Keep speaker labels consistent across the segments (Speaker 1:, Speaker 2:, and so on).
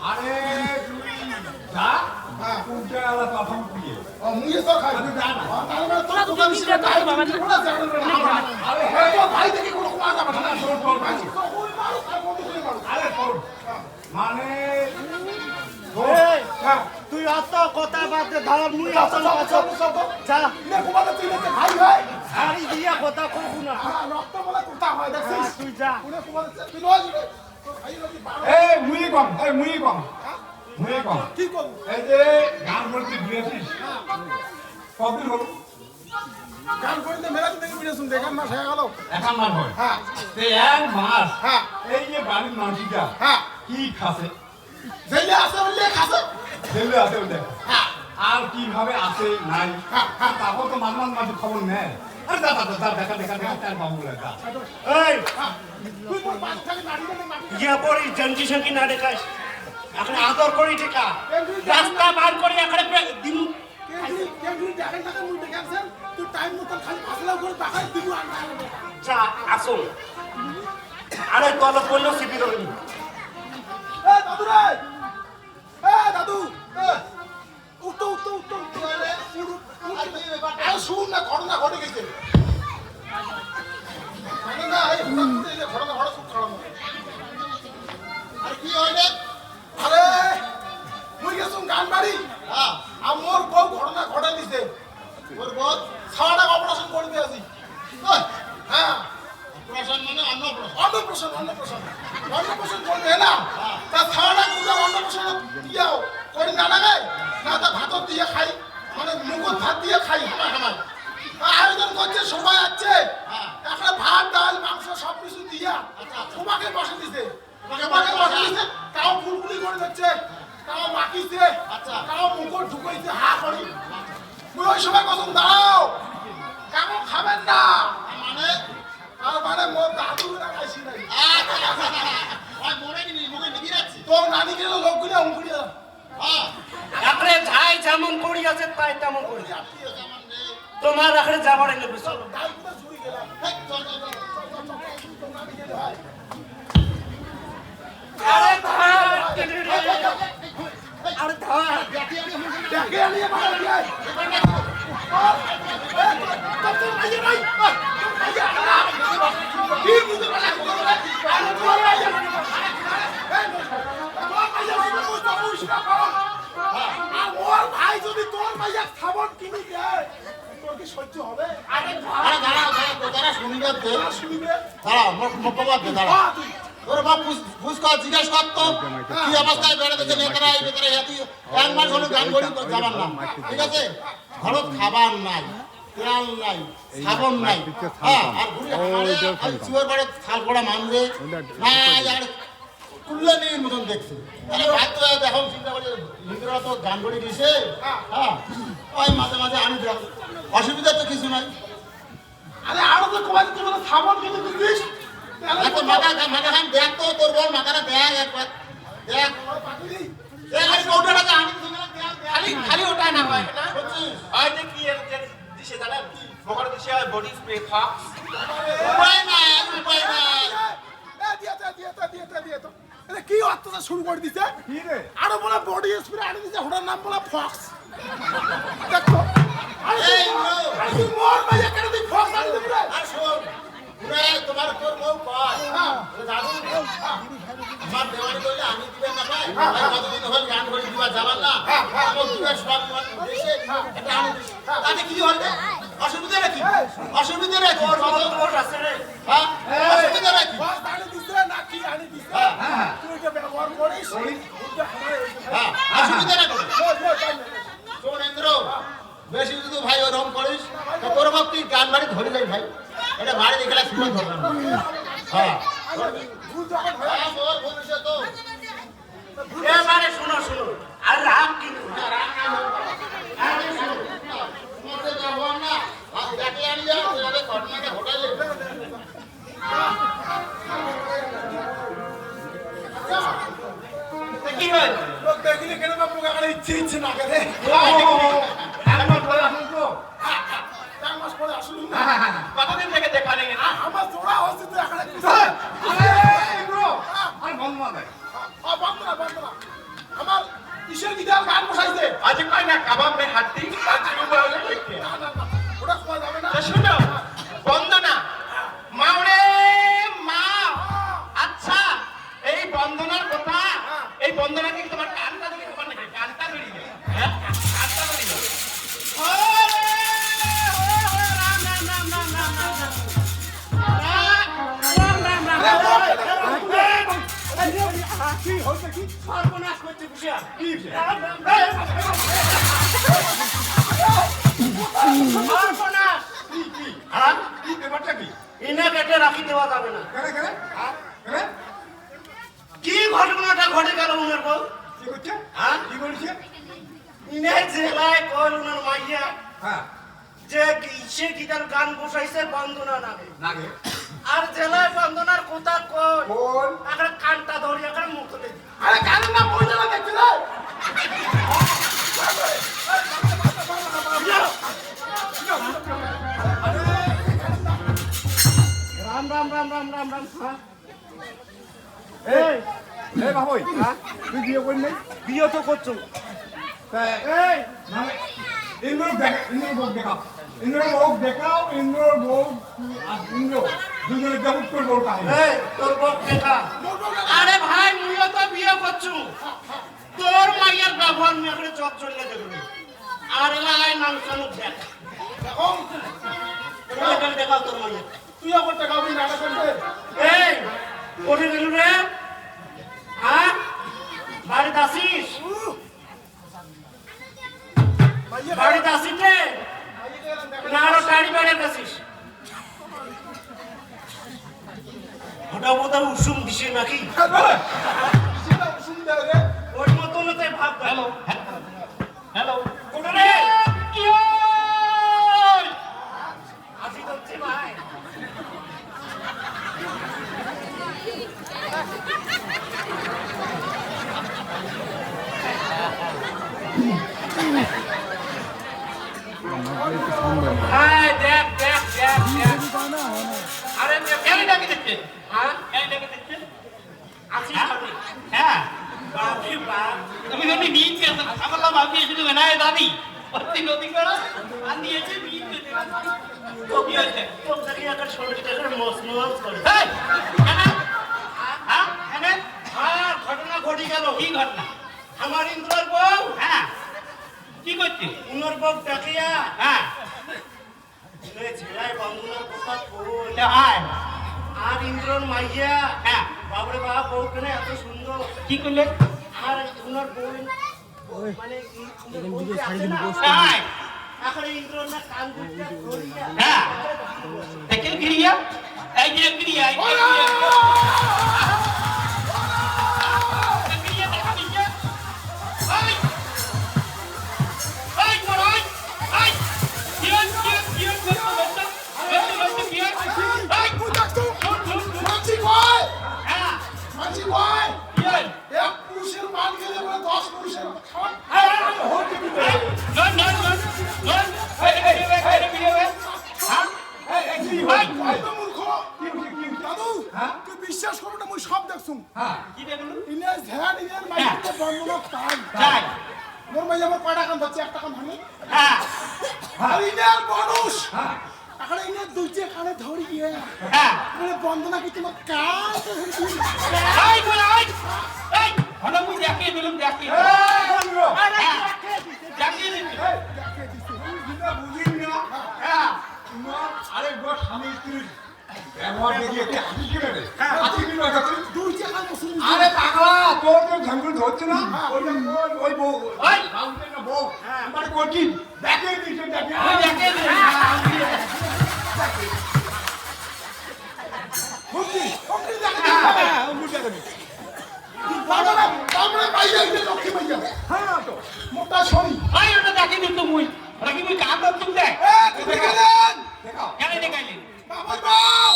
Speaker 1: আরে তুই যা কোনটা আলা প্রথম দিয়ে
Speaker 2: ও মুয়ে তো খাই
Speaker 1: আমি যা না
Speaker 2: তাহলে মানে তোর দোকান ছিল তাই বাবা না
Speaker 1: আরে
Speaker 2: হে তো ভাই থেকে কোনো কোয়া যাবে না
Speaker 1: তোর ভাই
Speaker 2: তো ওই মারো তার বন্ধু করে মারো
Speaker 1: আরে তোর মানে
Speaker 3: তুই অত কথা বাদে ধর মুই আসল পাছল যা
Speaker 2: নে কোবাতে তুই নে ভাই ভাই
Speaker 3: শাড়ি দিয়া কথা কইবু না
Speaker 2: রক্ত বলে কোথা হয় দেখছিস
Speaker 3: তুই যা
Speaker 2: কোনে কোবাতে তুই রোজ তো ভাই রোজ বারো
Speaker 1: এই মুই কম মুই কম
Speaker 2: কি করব
Speaker 1: এই যে গান করতে দিয়েছিস কতদিন হলো
Speaker 2: গান করতে মেলা দিন থেকে ভিডিও শুনতে গান মাস হয়ে গেল
Speaker 1: এখন মাস হয়
Speaker 2: হ্যাঁ
Speaker 1: তে এক মাস
Speaker 2: হ্যাঁ
Speaker 1: এই যে বাড়ির মানুষটা
Speaker 2: হ্যাঁ
Speaker 1: কি খাসে
Speaker 2: জেলে আছে বললে খাসে
Speaker 1: ছেলে আছে ওটা
Speaker 2: হ্যাঁ
Speaker 1: আর কিভাবে আছে নাই তারপর তো মাঝে খবর নেয় আরে দেখা তার বাবু লাগা
Speaker 3: এই
Speaker 2: তুই তোর পাঁচ খালি মাটি দে মাটি
Speaker 3: ইয়া পড়ি জঙ্গি সঙ্গী না দেখাস এখন আদর করি টিকা রাস্তা বার করে এখানে দিন
Speaker 2: কেন্দ্রী দেখেন না মুই দেখাছেন তুই টাইম মতো খালি আসলাও করে টাকা দিব আর না
Speaker 3: যা আসুন আরে তল পণ্য শিবির হইনি
Speaker 2: এ দাদু রে এ দাদু উঠো রে আর শুন না ঘটনা ঘটে গেছে মানে না এই ঘটনা খুব খারাপ আর কি হইলে আরে মুই গেছুম গান বাড়ি হ্যাঁ আর মোর বউ ঘটনা ঘটে দিছে মোর বউ ছাড়া অপারেশন করবে আজি হ্যাঁ অপারেশন মানে অন্নপ্রাশন করবে না তা ছাড়া কুড়া অন্নপ্রাশন দিয়াও করে না লাগে না তা ভাত দিয়ে খাই মানে মুগত ভাত দিয়ে খাই আমার আয়োজন করছে সবাই আছে একটা ভাত ডাল মাংস সব কিছু দিয়া তোমাকে বসে দিছে তোমাকে বসে দিছে তাও ফুলফুলি করে যাচ্ছে তাও মাখিছে তাও মুগত ঢুকাইছে হা করি মুই ওই সময় কসম দাও কেমন খাবেন না মানে আর মানে মোর দাদু না খাইছি নাই আর মোরে কি মুখে নিবি রাখছি তোর নানি গেল লোকগুলো অঙ্কুড়িয়া
Speaker 3: এখানে যাই যেমন করি আছে তাই তেমন করি তোমার এখানে যাবার নেবে চলো
Speaker 2: ডালগুলো চুরি গেলাম চল তোর নানি গেল ভাই
Speaker 3: আরে ধর
Speaker 2: দেখে আনিয়ে মারা যায় তোর মাইয়া নাই কি বুঝতে পারলা আরে তোর মাইয়া ওর ভাই যদি তোর মাইয়া খাবার কিনে দেয় তোর কি সহ্য হবে আরে
Speaker 4: দাঁড়া শুনবে
Speaker 2: শুনবে
Speaker 4: দাঁড়া মোট দাঁড়া তোর বাপ বুঝকা জিজ্ঞেস করতো কি অবস্থায় বেড়াতে নেতারা এই ভেতরে এক মাস হলো গান করি তো যাবার না ঠিক আছে ঘরত খাবার নাই তেল নাই সাবন নাই হ্যাঁ আর চুয়ের বাড়ি থাল পড়া মানবে না আর কুল্লানির মতন দেখছে তাহলে ভাত তো এখন চিন্তা করে হিন্দুরা তো গান করে দিয়েছে হ্যাঁ ওই মাঝে মাঝে আনি দেখ অসুবিধা তো কিছু নাই
Speaker 2: আরে আরো তো তোমার কোনো সাবন কিনে দিছিস
Speaker 4: এখন মাথা খান দেখ তো তোর বল মাথাটা দেখ একবার দেখ এই কৌটাটা যে আনি
Speaker 3: খালি ওটা না হয় না
Speaker 4: বুঝছিস
Speaker 3: ওই যে কি দিছে জানেন ফোকার দিছে বডি স্প্রে ফক্স
Speaker 4: উপায় নাই
Speaker 2: দিয়ে তো আরে কি অত্যাচার শুরু করে দিছে
Speaker 1: কি রে
Speaker 2: আরো বলে বডি স্প্রে আনি দিছে ওটার নাম বলে ফক্স দেখো আরে
Speaker 4: এই নো
Speaker 2: তুই মোর মাইয়া কেন তুই ফক্স আনি দিবি রে
Speaker 4: আর শোন পুরা তোমার তোর বউ কয় দাদু আমার দেওয়ানি করলে আমি দিবেন না ভাই কতদিন হল গান করে দিবা যাবার না আমার দিবার সব দিছে এটা আনি দিছে তাতে কি হল অসুবিধা নাকি অসুবিধা নাকি
Speaker 3: তোর আছে রে
Speaker 4: হ্যাঁ অসুবিধা নাকি
Speaker 2: ফক্স আনি দিছে না কি আনি দিছে তুই যে ব্যবহার করিস
Speaker 4: হ্যাঁ অসুবিধা নাকি শোন ইন্দ্র বেশি যদি ভাই ওরকম করিস তো তোর বাপ তুই গান বাড়ি ধরে যাই ভাই এটা বাড়ি দেখলে শুনে ধরলাম হ্যাঁ
Speaker 2: ভুল যখন হয়
Speaker 4: হ্যাঁ মোর ভবিষ্যৎ তো
Speaker 3: এবারে শুনো আর রাম কি
Speaker 4: মধ্যে যাবো না আর দেখে আনি যাও তাহলে ঘটনাটা ঘটালে
Speaker 3: কি হয়
Speaker 2: লোক দেখলে কেন বাপু কাকার ইচ্ছে না করে
Speaker 1: আমার পরে আসুন তো
Speaker 2: 4 মাস পরে আসুন না
Speaker 3: কতদিন থেকে দেখা নেই
Speaker 2: আমার জোড়া হচ্ছে তো এখানে
Speaker 1: আরে ব্রো আর বন্ধ না
Speaker 2: বন্ধ না বিদাল গান বসাইছে
Speaker 3: আজ কয় না কাবাব মে হাড্ডি আজ উবালে কইতে
Speaker 2: না, না, না, ওটা খাওয়া যাবে না
Speaker 3: তো শুনো বন্দনা মাওরে মা আচ্ছা এই বন্দনার কথা এই বন্দনা কি তোমার কানটা দিকে তোমার নাকি কানটা বেরিয়ে যায় হ্যাঁ কানটা বেরিয়ে যায়
Speaker 1: কি হচ্ছে কি
Speaker 3: সর্বনাশ করছে বুঝিয়া
Speaker 1: কি হচ্ছে?
Speaker 3: সর্বনাশ
Speaker 1: কি কি
Speaker 3: হ্যাঁ
Speaker 1: কি ব্যাপারটা কি
Speaker 3: ইনা কেটে রাখি দেওয়া যাবে না
Speaker 1: কেন কেন কেন
Speaker 3: কি ঘটনাটা ঘটে গেল উনার বউ
Speaker 1: কি করছে
Speaker 3: হ্যাঁ
Speaker 1: কি বলছে
Speaker 3: ইনে জেলায় কল উনার মাইয়া
Speaker 1: হ্যাঁ
Speaker 3: যে সে গীতার গান বসাইছে বন্দনা নামে
Speaker 1: নাগে
Speaker 3: আর জেলায় বন্দনার কথা কল
Speaker 1: কোন
Speaker 3: একটা কানটা ধরি একটা মুখ তুলে
Speaker 2: আরে গানের নাম বলতে না দেখছি রে
Speaker 3: রাম রাম রাম রাম রাম রাম হ্যাঁ
Speaker 1: এই এই বাবুই হ্যাঁ তুই বিয়ে করলি নাই
Speaker 3: বিয়ে তো করছো
Speaker 1: তাই
Speaker 3: এই
Speaker 1: মানে ইন্দ্র দেখ ইন্দ্র বউ দেখাও ইন্দ্র বউ দেখাও ইন্দ্র বউ আর ইন্দ্র দুজনে দেবুক করে বউ কাহিনী
Speaker 3: এই তোর বউ কেটা আরে ভাই মুইও তো বিয়ে করছু তোর মাইয়ার ব্যবহার নিয়ে করে চক চলে দেখবি আর এলাই নাম কানু দেখ
Speaker 2: এখন
Speaker 3: এখানে দেখাও তোর মাইয়া
Speaker 2: তুই আবার টাকা দিন রাখা করবে
Speaker 3: এই কোঠে গেলু রে হ্যাঁ বাড়িতে আসিস বাড়িতে আসিস রে না আরো টাড়ি বেড়ে গেছিস হঠাৎ বোধহয় উৎসুম দিছে নাকি
Speaker 2: সেটা শুনতে রে
Speaker 3: ওর মতন তাই ভাব হ্যালো হ্যালো কোটা রে কি আসি তো ভাই হ্যাঁ দেখ দেখ দেখ দেখ আরে কেন ডাকে দেখতে হ্যাঁ কেন ডাকে দেখতে আসিস আপনি হ্যাঁ বাপরে বাপ
Speaker 5: তুমি যদি নিয়ে গেছো আমার লাভ আপনি শুধু না দাদি অতি নদী করো আর নিয়েছে নিয়ে যেতে
Speaker 3: তো কি হচ্ছে তো দেখি একটা শরীরটা করে মসমস করে
Speaker 5: এই হ্যাঁ হ্যাঁ
Speaker 3: আর ঘটনা ঘটি গেল
Speaker 5: কি ঘটনা
Speaker 3: আমার ইন্দ্রর বউ
Speaker 5: হ্যাঁ কি করছে
Speaker 3: উনার বউ ডাকিয়া
Speaker 5: হ্যাঁ
Speaker 3: ছেলাই বন্ধুনার কথা কই
Speaker 5: এটা হয়
Speaker 3: আর ইন্দ্রর মাইয়া
Speaker 5: হ্যাঁ
Speaker 3: বাবরে বাপ বউ কেন এত সুন্দর
Speaker 5: কি করলে
Speaker 3: আর উনার বউ মানে বউ যে আছে না,
Speaker 5: হ্যাঁ
Speaker 3: এখন ইন্দ্রর না কান দুটা ধরিয়া
Speaker 5: হ্যাঁ দেখেন ক্রিয়া এই যে ক্রিয়া এই যে ক্রিয়া দেখা দিচ্ছে এই এই মরাই এই কিয়ন কিয়ন কিয়ন করতে বলতো কিয়ন এই
Speaker 2: তুই দেখছো
Speaker 5: শুন শুন শুন
Speaker 2: মাছি কয়
Speaker 5: হ্যাঁ
Speaker 2: মাছি কয়
Speaker 5: কিয়ন
Speaker 2: এক পুরুষের মান গেলে বলে 10 পুরুষের খাওয়ান
Speaker 5: নন নন নন নন এই ভিডিও হ্যাঁ
Speaker 1: কি হয়
Speaker 2: তো মূর্খ দাদু তুই বিশ্বাস করো না মুই সব দেখছুম
Speaker 1: হ্যাঁ
Speaker 5: কি দেখলো
Speaker 2: ইনে ধ্যান ইনের মাইকে বন্ধন পাই
Speaker 5: যাই
Speaker 2: মোর মাই আমার কয়টা কাম হচ্ছে একটা কাম ভাঙি
Speaker 5: হ্যাঁ
Speaker 2: আর ইনের মানুষ
Speaker 1: হ্যাঁ
Speaker 2: এখন ইনে দুইটে কানে ধরি গিয়ে
Speaker 5: হ্যাঁ
Speaker 2: মানে বন্দনা কি তোমার কান
Speaker 5: এই বল এই হলো মুই দেখিয়ে দিলাম দেখিয়ে
Speaker 1: এই বন্ধু
Speaker 5: দেখিয়ে দিলাম
Speaker 1: বুঝিস না হ্যাঁ আরে গো স্বামী স্ত্রীর ব্যবহার দেখিয়ে কি হাসি কিনে রে হাসি কিনে রে তুই
Speaker 2: দুইটে কান মুসলিম
Speaker 1: আরে পাগলা তোর তো ঝাঙ্গুল ধরছে না ওই বউ
Speaker 5: ওই
Speaker 1: বাউন্ডের না বউ আমার কোটি দেখে দিছে দেখে
Speaker 5: ওই দেখিয়ে দিলাম
Speaker 2: মুক্তি মুক্তি দেখে বাবা বাবা মাইয়া ইনে লক্ষ্মী মাইয়া
Speaker 1: হ্যাঁ তো
Speaker 2: মোটা ছড়ি
Speaker 5: ওই ওটা দেখিয়ে দিলাম মুই ওটা কি মুই কাম করতুম দেখ
Speaker 2: এ তুমি গেলেন
Speaker 1: দেখাও
Speaker 5: কেন দেখাইলি
Speaker 2: বাবার বাউ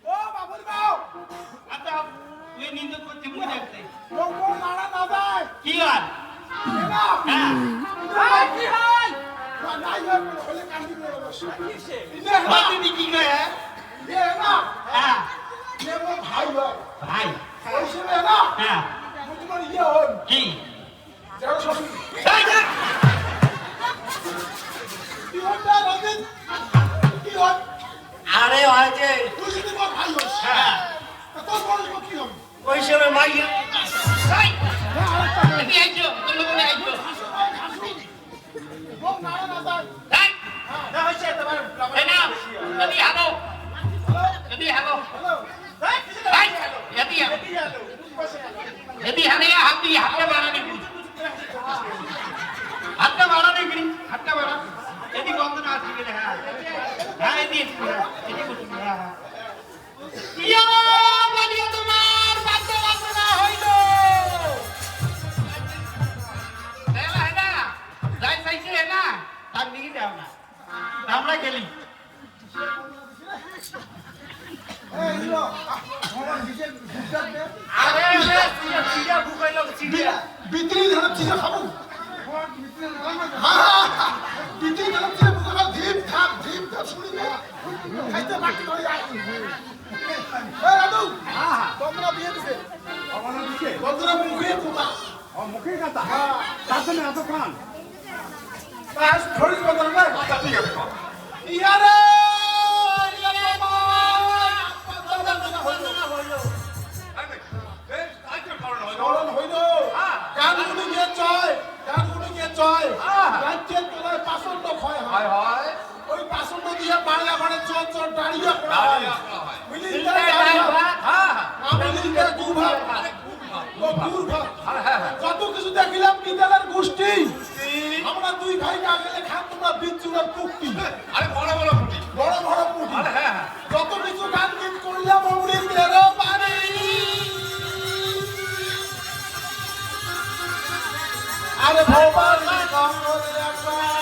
Speaker 2: ও বাবার বাউ
Speaker 5: আচ্ছা তুই নিন্দ করতে মুই দেখতে
Speaker 2: কোন কোন নাড়া না যায়
Speaker 5: কি আর
Speaker 2: না
Speaker 5: হ্যাঁ
Speaker 2: কি হয় না নাই হয় বলে কান্দি করে বসে ইনে না
Speaker 5: তুই কি কয়
Speaker 2: এ না
Speaker 5: হ্যাঁ
Speaker 2: এ মোর ভাই হয়
Speaker 5: ভাই
Speaker 2: ওই সময়
Speaker 5: হ্যাঁ
Speaker 2: তোমার ইয়ে হন
Speaker 5: কি
Speaker 2: যাও শ্বশুর
Speaker 5: এই যা।
Speaker 2: কি হনটা রঞ্জিত কি হন
Speaker 5: আরে হয়েছে
Speaker 2: তুই যদি তোমার ভাই হস
Speaker 5: হ্যাঁ
Speaker 2: তোর বড় লোক কি হবে
Speaker 5: ওই সময় মাইয়া এই,
Speaker 2: হ্যাঁ আরেকটা
Speaker 5: এদি আইছো তুমি বলে আইছো
Speaker 2: লোক নাড়া না যায়
Speaker 5: এই,
Speaker 2: না হচ্ছে তোমার
Speaker 5: এই না এদি হাগো এদি হাগো
Speaker 2: হ্যালো
Speaker 5: এই, এদি হাগো এদি হাগে হাত দিয়ে হাতটা বাড়ানি করি হাতটা বাড়ানি করি হাতটা বাড়া এদি বন্ধ না আছে কি দেখা হ্যাঁ এদি হ্যাঁ ইয়া বাড়িও তোমার বাদ্য বাজনা হইলো এলা হেনা যাই চাইছে হেনা তার নিয়ে দাও না আমরা গেলি
Speaker 2: এই ইলো ভগবান বিশেষ গুজরাট দে
Speaker 5: আরে চিড়া বুকাইলো চিড়া
Speaker 2: বিত্রি ধান চিজে খাবো হ্যাঁ বিত্রি ধান চিজে বুকা ধীপ ধাপ শুনি না খাইতে বাকি ধরে যায় এই রাদু হ্যাঁ তোমরা বিয়ে দিছে
Speaker 1: আমার দিকে
Speaker 2: তোমরা মুখে ফুটা
Speaker 1: ও মুখে কথা তার জন্য এত কান
Speaker 2: বাস ধরে বদল না
Speaker 1: আচ্ছা ঠিক আছে কর।
Speaker 2: ইয়ারে
Speaker 1: এই আইতে কারণ হলো
Speaker 2: চলন হইল গানগুলো গিয়ে চয় রাজ্যের তলায় পাষণ্ড ক্ষয় হয়
Speaker 1: হায় হায়
Speaker 2: ওই পাষণ্ড দিয়ে বাংলা ঘরে চল দাঁড়িয়ে পড়া হয়
Speaker 1: দাঁড়িয়ে রাখা হয়
Speaker 2: মিলিটারি দাঁড়িয়ে
Speaker 1: হ্যাঁ
Speaker 2: মিলিটারি দুভাগ
Speaker 1: আরে খুব ভালো
Speaker 2: ও দুর্ভাগ
Speaker 1: আরে হ্যাঁ হ্যাঁ
Speaker 2: যত কিছু দেখিলাম বিদ্যালয়ের গোষ্ঠী আমরা দুই ভাই না গেলে খান তোমরা বিচ্ছুরার কুক্তি
Speaker 1: আরে বড় বড় ফুটি
Speaker 2: বড় বড় পুটি
Speaker 1: আরে হ্যাঁ হ্যাঁ
Speaker 2: যত কিছু গান গীত করলাম অমৃত তেরো পানি আরে ভগবান গঙ্গরে একবার